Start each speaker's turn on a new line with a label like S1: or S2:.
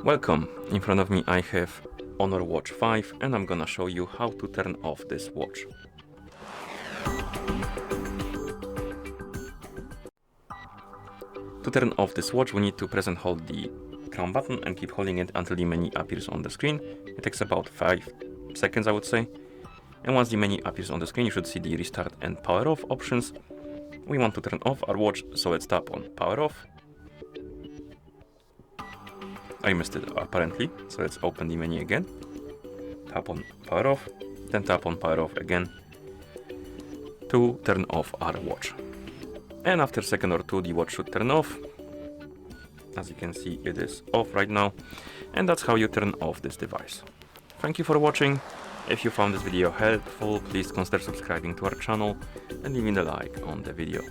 S1: Welcome, in front of me I have Honor Watch 5 and I'm gonna show you how to turn off this watch. To turn off this watch we need to press and hold the crown button and keep holding it until the menu appears on the screen. It takes about 5 seconds I would say. And once the menu appears on the screen you should see the restart and power off options. We want to turn off our watch, so let's tap on power off. I missed it apparently, so let's open the menu again. Tap on power off, then tap on power off again to turn off our watch. And after a second or two the watch should turn off. As you can see it is off right now, and that's how you turn off this device. Thank you for watching. If you found this video helpful, please consider subscribing to our channel and leaving a like on the video.